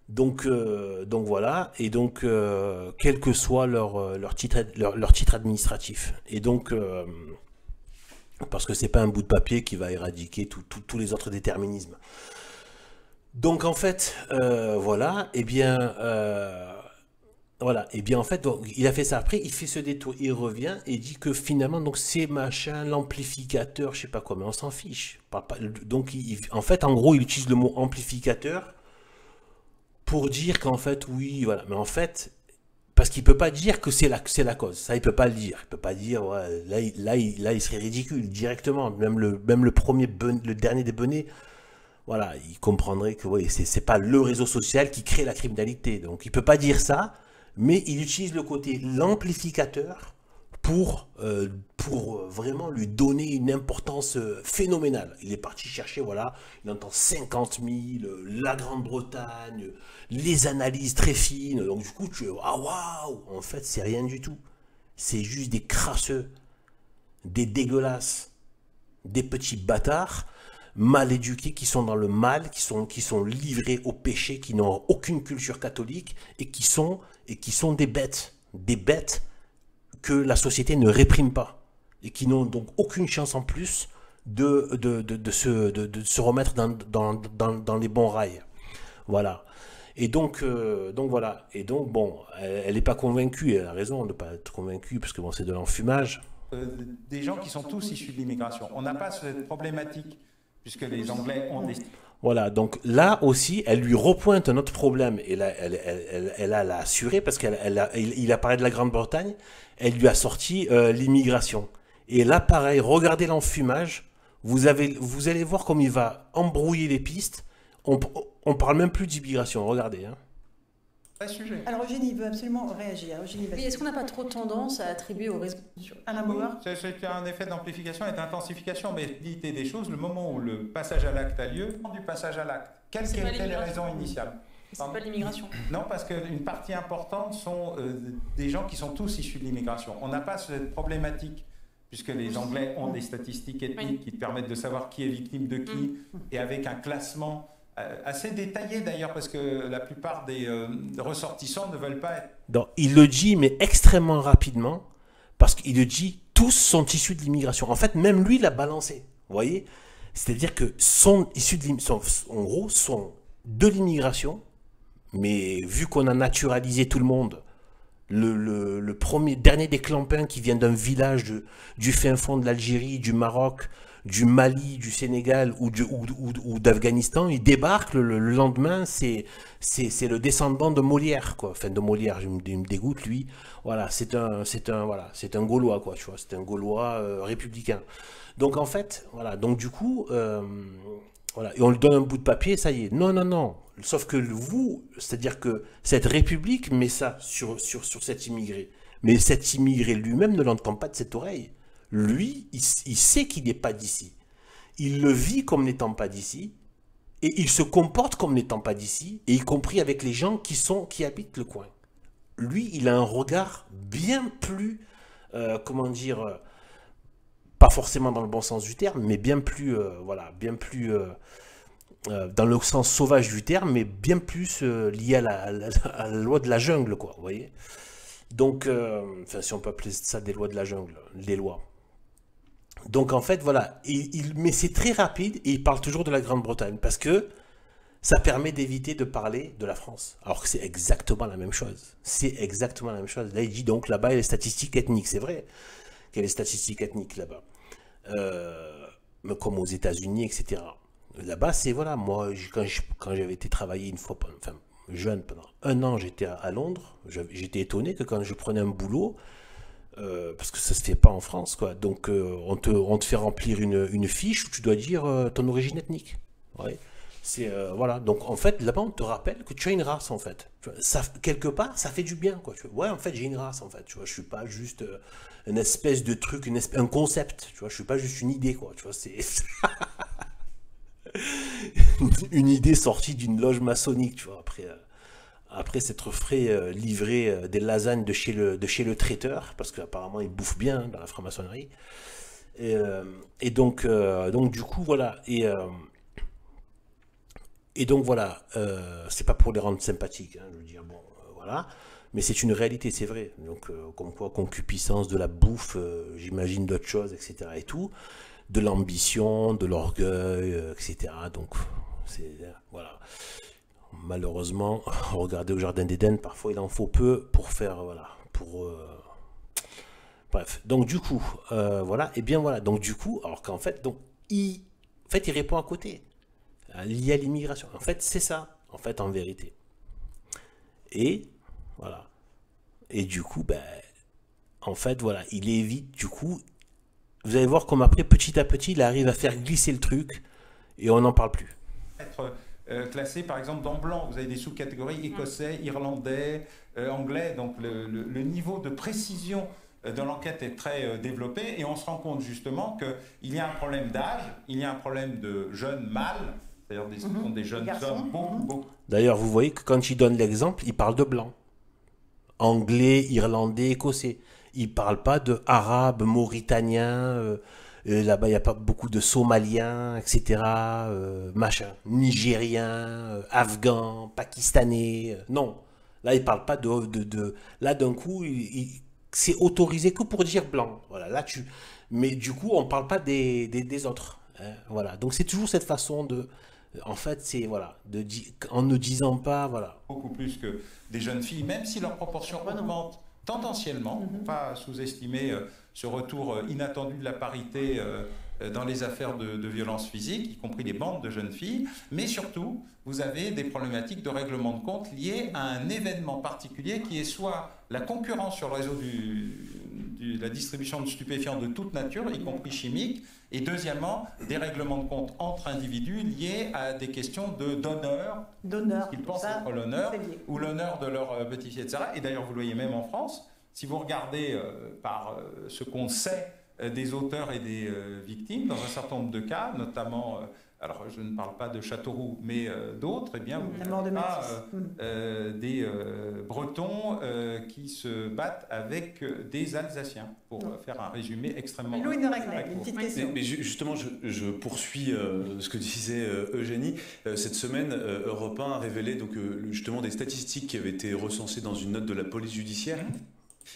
Donc voilà, et donc quel que soit leur titre administratif. Et donc parce que c'est pas un bout de papier qui va éradiquer tous les autres déterminismes. Donc en fait, voilà, et bien en fait, donc, il a fait ça. Après, il fait ce détour, il revient et dit que finalement, donc c'est machin, l'amplificateur, je sais pas quoi, mais on s'en fiche. Donc en fait, en gros, il utilise le mot amplificateur pour dire qu'en fait, oui, voilà, mais en fait. Parce qu'il ne peut pas dire que c'est la cause. Ça, il ne peut pas le dire. Il ne peut pas dire, ouais, là, il serait ridicule directement. Même le dernier des bonnets, voilà, il comprendrait que ouais, ce n'est pas le réseau social qui crée la criminalité. Donc, il ne peut pas dire ça, mais il utilise le côté l'amplificateur pour vraiment lui donner une importance phénoménale. Il est parti chercher, voilà, il entend 50 000, la Grande-Bretagne, les analyses très fines. Donc du coup, waouh, en fait, c'est rien du tout. C'est juste des crasseux, des dégueulasses, des petits bâtards. mal éduqués, qui sont dans le mal, qui sont livrés au péché, qui n'ont aucune culture catholique et qui sont des bêtes que la société ne réprime pas et qui n'ont donc aucune chance en plus de se remettre dans les bons rails. Voilà. Et donc voilà. Et donc, bon, elle n'est pas convaincue, elle a raison de ne pas être convaincue, parce que bon, c'est de l'enfumage. Des gens qui sont tous issus de l'immigration. On n'a pas cette problématique, puisque les Anglais ont des... Voilà, donc là aussi, elle lui repointe un autre problème, et là, elle a assuré, parce qu'il a parlé de la Grande-Bretagne, elle lui a sorti l'immigration. Et là, pareil, regardez l'enfumage, vous allez voir comme il va embrouiller les pistes. On parle même plus d'immigration, regardez. Hein. Pas sujet. Alors Eugénie veut absolument réagir. Eugénie, Oui, est-ce qu'on n'a pas trop tendance à attribuer aux réseaux sociaux Alain Bauer. C'est un effet d'amplification et d'intensification, mais l'idée des choses, le moment où le passage à l'acte a lieu, du passage à l'acte, quelles étaient les raisons initiales? C'est pas l'immigration. Non, parce qu'une partie importante sont des gens qui sont tous issus de l'immigration. On n'a pas cette problématique, puisque les Anglais ont des statistiques ethniques qui permettent de savoir qui est victime de qui, et avec un classement assez détaillé d'ailleurs, parce que la plupart des ressortissants ne veulent pas être... Donc, il le dit, mais extrêmement rapidement, parce qu'il le dit, tous sont issus de l'immigration. En fait, même lui, il a balancé, vous voyez. C'est-à-dire que sont issus de l'immigration, en gros, sont de l'immigration, mais vu qu'on a naturalisé tout le monde, le dernier des clampins qui vient d'un village du fin fond de l'Algérie, du Maroc, du Mali, du Sénégal ou d'Afghanistan, il débarque le lendemain, c'est le descendant de Molière, quoi. Enfin, de Molière, il me dégoûte, lui. Voilà, c'est un Gaulois, quoi, tu vois, c'est un Gaulois républicain. Donc, en fait, voilà, donc du coup, voilà, et on lui donne un bout de papier, ça y est. Non. Sauf que vous, c'est-à-dire que cette République met ça sur cet immigré. Mais cet immigré lui-même ne l'entend pas de cette oreille. Lui, il sait qu'il n'est pas d'ici. Il le vit comme n'étant pas d'ici. Et il se comporte comme n'étant pas d'ici. Et y compris avec les gens qui habitent le coin. Lui, il a un regard bien plus, pas forcément dans le bon sens du terme, mais bien plus, dans le sens sauvage du terme, mais bien plus lié à la loi de la jungle, quoi, vous voyez. Donc, si on peut appeler ça des lois de la jungle, les lois. Donc, en fait, voilà, mais c'est très rapide, et il parle toujours de la Grande-Bretagne, parce que ça permet d'éviter de parler de la France, alors que c'est exactement la même chose. C'est exactement la même chose. Là, il dit donc, là-bas, il y a les statistiques ethniques, c'est vrai qu'il y a les statistiques ethniques là-bas, comme aux États-Unis, etc. Là-bas, c'est, voilà, moi, quand j'avais été travailler une fois, enfin, jeune, pendant 1 an, j'étais à Londres, j'étais étonné que quand je prenais un boulot, parce que ça se fait pas en France, quoi, donc on te fait remplir une fiche où tu dois dire ton origine ethnique. Ouais. C'est, voilà, donc en fait, là-bas, on te rappelle que tu as une race, en fait. Ça, quelque part, ça fait du bien, quoi. Tu vois. Ouais, en fait, j'ai une race, en fait, tu vois, je suis pas juste une espèce de truc, un concept, tu vois, je suis pas juste une idée, quoi, tu vois, c'est... une idée sortie d'une loge maçonnique, tu vois, après s'être fait livrer des lasagnes de chez le traiteur, parce qu'apparemment il bouffe bien dans la franc-maçonnerie, et donc du coup voilà, et donc voilà, c'est pas pour les rendre sympathiques, hein, je veux dire, bon, voilà, mais c'est une réalité, c'est vrai, donc comme quoi concupiscence, de la bouffe, j'imagine d'autres choses, etc. et tout, de l'ambition, de l'orgueil, etc. Donc, voilà. Malheureusement, regardez au Jardin d'Éden, parfois il en faut peu pour faire, voilà, bref. Donc, du coup, voilà, et bien voilà. Donc, du coup, alors qu'en fait, donc, il répond à côté, lié à l'immigration. En fait, c'est ça, en fait, en vérité. Et, voilà. Et du coup, ben, en fait, voilà, il évite, du coup, vous allez voir comme après, petit à petit, il arrive à faire glisser le truc et on n'en parle plus. Être classé, par exemple, dans blanc, vous avez des sous-catégories écossais, irlandais, anglais, donc le niveau de précision de l'enquête est très développé et on se rend compte justement qu'il y a un problème d'âge, il y a un problème de jeunes mâles, c'est-à-dire des jeunes hommes, beaucoup. D'ailleurs, vous voyez que quand il donne l'exemple, il parle de blanc. Anglais, irlandais, écossais. Il ne parle pas de arabes, mauritaniens, Là-bas, il n'y a pas beaucoup de Somaliens, etc. Machin, Nigériens, Afghans, Pakistanais. Non. Là, il ne parle pas Là, d'un coup, c'est autorisé que pour dire blanc. Voilà, là, Mais du coup, on ne parle pas des autres. Hein, voilà. Donc, c'est toujours cette façon de... En fait, c'est... Voilà. En ne disant pas... Voilà. Beaucoup plus que des jeunes filles, même si leur proportion augmente tendanciellement. Pas sous-estimer ce retour inattendu de la parité dans les affaires de violence physique, y compris les bandes de jeunes filles. Mais surtout, vous avez des problématiques de règlement de compte liées à un événement particulier qui est soit la concurrence sur le réseau de la distribution de stupéfiants de toute nature, y compris chimiques, et deuxièmement, des règlements de compte entre individus liés à des questions d'honneur, ce qu'ils pensent être l'honneur, ou l'honneur de leur petit-fils, etc. Et d'ailleurs, vous le voyez même en France, si vous regardez par ce qu'on sait des auteurs et des victimes, dans un certain nombre de cas, notamment... alors, je ne parle pas de Châteauroux, mais d'autres, eh bien, vous avez des Bretons qui se battent avec des Alsaciens, pour faire un résumé extrêmement... Louis de Ragnel, une petite question. Mais justement, je poursuis ce que disait Eugénie. Cette semaine, Europe 1 a révélé donc, justement des statistiques qui avaient été recensées dans une note de la police judiciaire.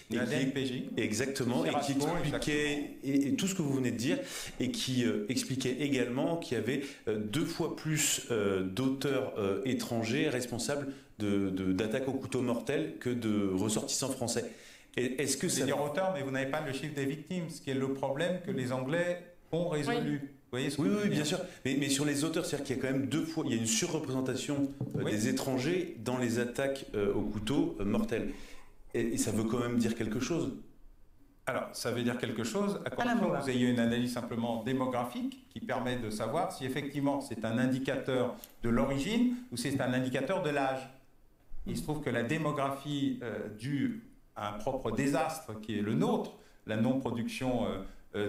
La DNPJ. Exactement, et qui expliquait et tout ce que vous venez de dire, et qui expliquait également qu'il y avait 2 fois plus d'auteurs étrangers responsables d'attaques au couteau mortel que de ressortissants français. Est-ce que c'est dire auteurs, mais vous n'avez pas le chiffre des victimes, ce qui est le problème que les Anglais ont résolu. Oui. Vous voyez ce oui, bien sûr. Mais sur les auteurs, c'est-à-dire qu'il y a quand même 2 fois, il y a une surreprésentation des étrangers dans les attaques au couteau mortel. Et ça veut quand même dire quelque chose. Alors, ça veut dire quelque chose, à condition que vous ayez une analyse simplement démographique qui permet de savoir si effectivement c'est un indicateur de l'origine ou c'est un indicateur de l'âge. Il se trouve que la démographie due à un propre désastre qui est le nôtre, la non-production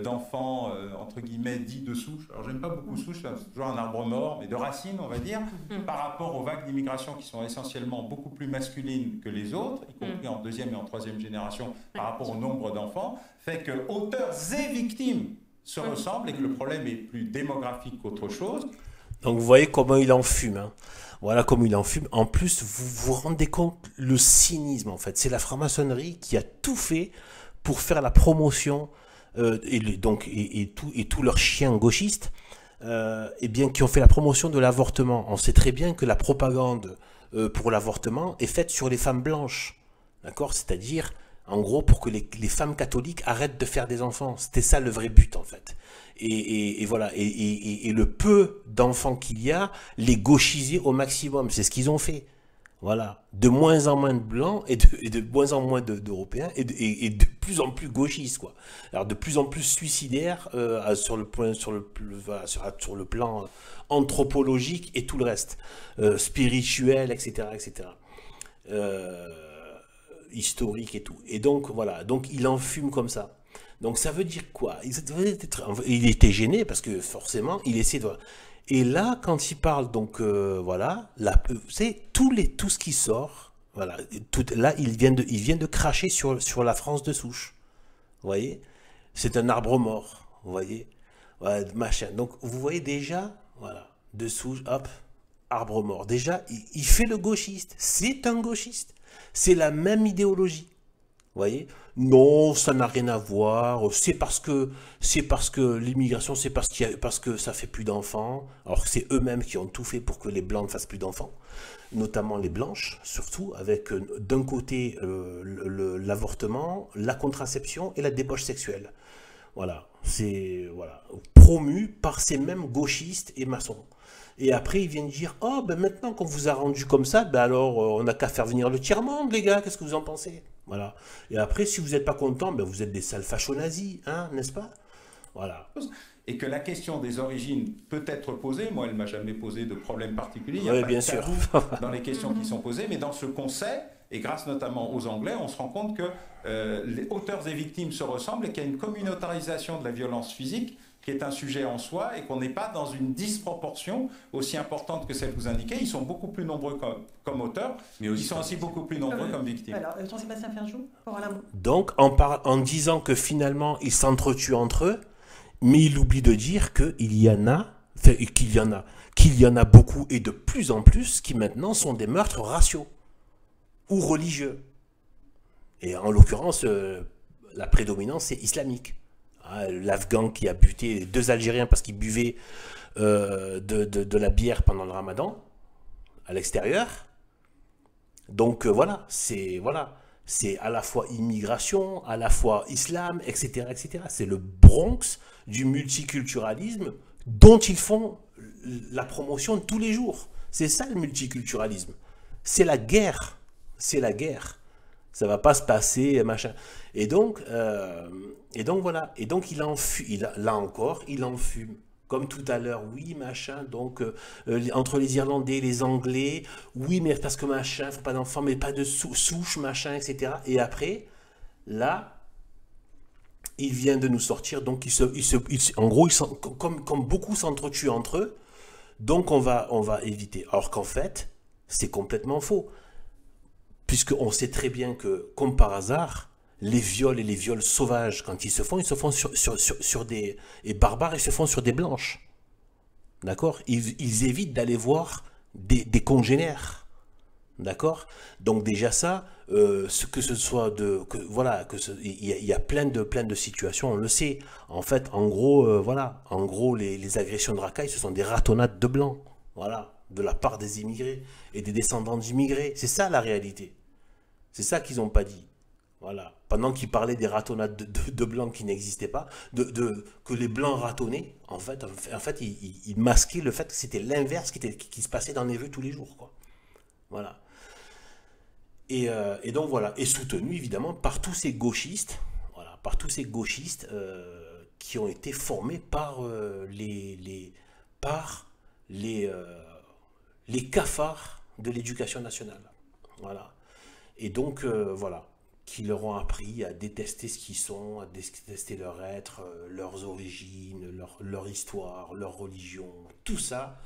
d'enfants, entre guillemets, dits de souche. Alors, j'aime pas beaucoup souche, c'est toujours un arbre mort, mais de racines, on va dire, par rapport aux vagues d'immigration qui sont essentiellement beaucoup plus masculines que les autres, y compris en 2e et en 3e génération, par rapport au nombre d'enfants, fait que auteurs et victimes se ressemblent et que le problème est plus démographique qu'autre chose. Donc, vous voyez comment il en fume, hein. Voilà comme il en fume. En plus, vous vous rendez compte le cynisme, en fait. C'est la franc-maçonnerie qui a tout fait pour faire la promotion et tous leurs chiens gauchistes, eh bien, qui ont fait la promotion de l'avortement. On sait très bien que la propagande pour l'avortement est faite sur les femmes blanches, d'accord ? C'est-à-dire, en gros, pour que les femmes catholiques arrêtent de faire des enfants. C'était ça le vrai but, en fait. Et voilà. Et le peu d'enfants qu'il y a, les gauchiser au maximum. C'est ce qu'ils ont fait. Voilà, de moins en moins de blancs et de moins en moins d'Européens et de plus en plus gauchistes, quoi. Alors de plus en plus suicidaires sur le plan anthropologique et tout le reste, spirituel, etc., etc. Historique et tout. Et donc voilà, donc il en fume comme ça. Donc ça veut dire quoi ? Il était gêné parce que forcément il essaie de... Et là, quand il parle, donc voilà, c'est tout ce qui sort, voilà, là, il vient de cracher sur la France de souche. Vous voyez ? C'est un arbre mort, vous voyez ? Voilà, machin. Donc, vous voyez déjà, voilà, de souche, hop, arbre mort. Déjà, il fait le gauchiste. C'est un gauchiste. C'est la même idéologie. Vous voyez ? Non, ça n'a rien à voir. C'est parce que l'immigration, c'est parce que ça fait plus d'enfants. Alors c'est eux-mêmes qui ont tout fait pour que les blancs ne fassent plus d'enfants, notamment les blanches, surtout avec d'un côté l'avortement, la contraception et la débauche sexuelle. Voilà, c'est promu par ces mêmes gauchistes et maçons. Et après, ils viennent dire « Oh, ben maintenant qu'on vous a rendu comme ça, ben alors on n'a qu'à faire venir le tiers-monde, les gars, qu'est-ce que vous en pensez ?» Voilà. Et après, si vous n'êtes pas content, ben vous êtes des sales fachos-nazis, hein, n'est-ce pas? Voilà. Et que la question des origines peut être posée, moi, elle ne m'a jamais posé de problème particulier. Il y a oui, pas bien de sûr. dans les questions qui sont posées, mais dans ce qu'on sait, et grâce notamment aux Anglais, on se rend compte que les auteurs et victimes se ressemblent et qu'il y a une communautarisation de la violence physique qui est un sujet en soi et qu'on n'est pas dans une disproportion aussi importante que celle que vous indiquez. Ils sont beaucoup plus nombreux comme auteurs, mais ils sont aussi beaucoup plus nombreux comme victimes. Alors, Jean-Sébastien Ferjou, donc, en disant que finalement, ils s'entretuent entre eux, Mais il oublie de dire qu'il y en a, enfin, qu'il y en a beaucoup et de plus en plus qui maintenant sont des meurtres raciaux ou religieux. Et en l'occurrence, la prédominance est islamique. L'Afghan qui a buté 2 Algériens parce qu'ils buvaient de la bière pendant le Ramadan à l'extérieur. Donc voilà, c'est à la fois immigration, à la fois islam, etc., etc. C'est le Bronx du multiculturalisme dont ils font la promotion tous les jours. C'est ça le multiculturalisme. C'est la guerre. C'est la guerre. Ça va pas se passer, machin. Et donc voilà. Et donc là encore, il en fume. Comme tout à l'heure, oui, machin, donc entre les Irlandais, les Anglais, oui, mais parce que machin, faut pas d'enfants, mais pas de souche, machin, etc. Et après, là, il vient de nous sortir, donc en gros, comme beaucoup s'entretuent entre eux, donc on va éviter. Alors qu'en fait, c'est complètement faux. Puisqu'on sait très bien que, comme par hasard, les viols et les viols sauvages, quand ils se font sur des... Et barbares, ils se font sur des blanches. D'accord, ils évitent d'aller voir des congénères. D'accord. Donc déjà ça, il y a plein de situations, on le sait. En fait, en gros, les agressions de racailles, ce sont des ratonnades de blancs. Voilà, de la part des immigrés et des descendants d'immigrés. C'est ça la réalité. C'est ça qu'ils n'ont pas dit. Voilà. Pendant qu'ils parlaient des ratonnades de blancs qui n'existaient pas, que les blancs ratonnaient, en fait ils masquaient le fait que c'était l'inverse qui se passait dans les rues tous les jours, quoi. Voilà. Et donc voilà. Et soutenu évidemment par tous ces gauchistes, voilà, par tous ces gauchistes qui ont été formés par les cafards de l'éducation nationale. Voilà. Et donc, voilà, qui leur ont appris à détester ce qu'ils sont, à détester leur être, leurs origines, leur histoire, leur religion, tout ça,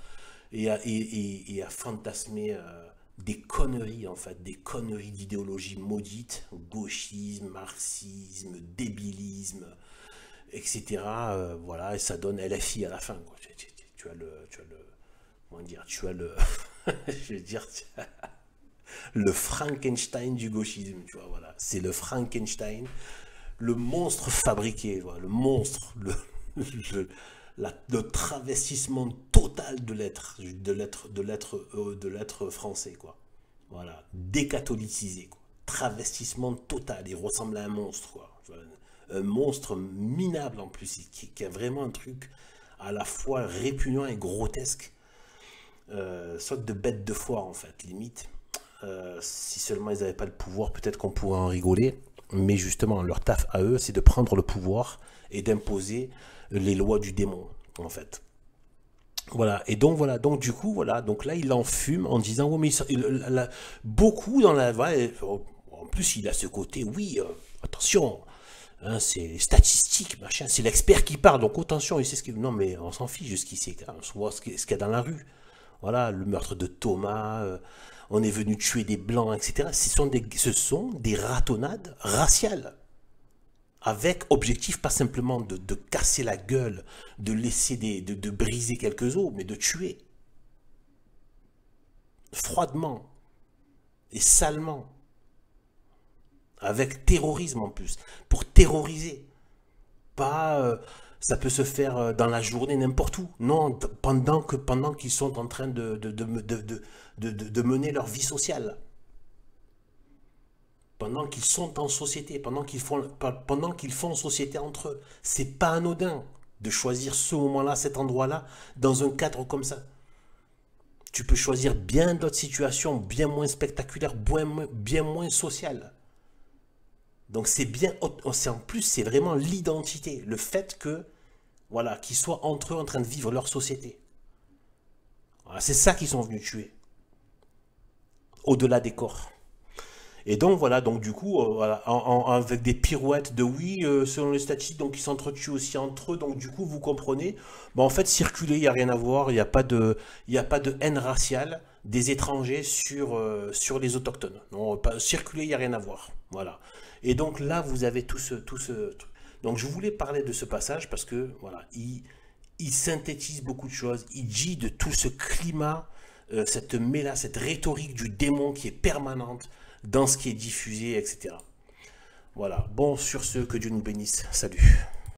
et à fantasmer des conneries, en fait, des conneries d'idéologie maudite, gauchisme, marxisme, débilisme, etc. Voilà, et ça donne LFI à la fin, quoi. Tu as le comment dire, tu as le, je veux dire, le Frankenstein du gauchisme, tu vois, voilà. C'est le Frankenstein, le monstre fabriqué, voilà, le monstre, le travestissement total de l'être français, quoi. Voilà, décatholicisé, quoi. Travestissement total, il ressemble à un monstre, quoi. Un monstre minable en plus, qui a vraiment un truc à la fois répugnant et grotesque, sorte de bête de foire en fait, limite. Si seulement ils n'avaient pas le pouvoir, peut-être qu'on pourrait en rigoler, mais justement leur taf à eux, c'est de prendre le pouvoir et d'imposer les lois du démon, en fait. Voilà, et donc voilà, donc du coup, voilà, donc là il en fume en disant, oh, mais beaucoup dans la... Ouais, en plus il a ce côté, oui, attention, hein, c'est statistique, machin, c'est l'expert qui parle, donc attention, il sait ce qu'il... Non mais on s'en fiche de ce qu'il sait, on voit ce qu'il y a dans la rue. Voilà, le meurtre de Thomas, on est venu tuer des blancs, etc. Ce sont des ratonnades raciales. Avec objectif pas simplement de casser la gueule, de laisser de briser quelques os, mais de tuer. Froidement. Et salement. Avec terrorisme en plus. Pour terroriser. Pas... ça peut se faire dans la journée n'importe où. Non, pendant qu'ils sont en train de mener leur vie sociale. Pendant qu'ils sont en société, pendant qu'ils font société entre eux. C'est pas anodin de choisir ce moment-là, cet endroit-là, dans un cadre comme ça. Tu peux choisir bien d'autres situations, bien moins spectaculaires, bien moins sociales. Donc c'est bien, en plus c'est vraiment l'identité, le fait que, voilà, qu'ils soient entre eux en train de vivre leur société. Voilà, c'est ça qu'ils sont venus tuer. Au-delà des corps. Et donc voilà, donc du coup, voilà, avec des pirouettes de oui, selon les statistiques, donc ils s'entretuent aussi entre eux, donc du coup, vous comprenez, bon, en fait, circuler, il n'y a rien à voir, il n'y a pas de haine raciale des étrangers sur les autochtones. Non, circuler, il n'y a rien à voir. Voilà. Et donc là, vous avez tout ce truc. Donc je voulais parler de ce passage parce que voilà, il synthétise beaucoup de choses, il dit de tout ce climat, cette rhétorique du démon qui est permanente dans ce qui est diffusé, etc. Voilà, bon, sur ce, que Dieu nous bénisse, salut.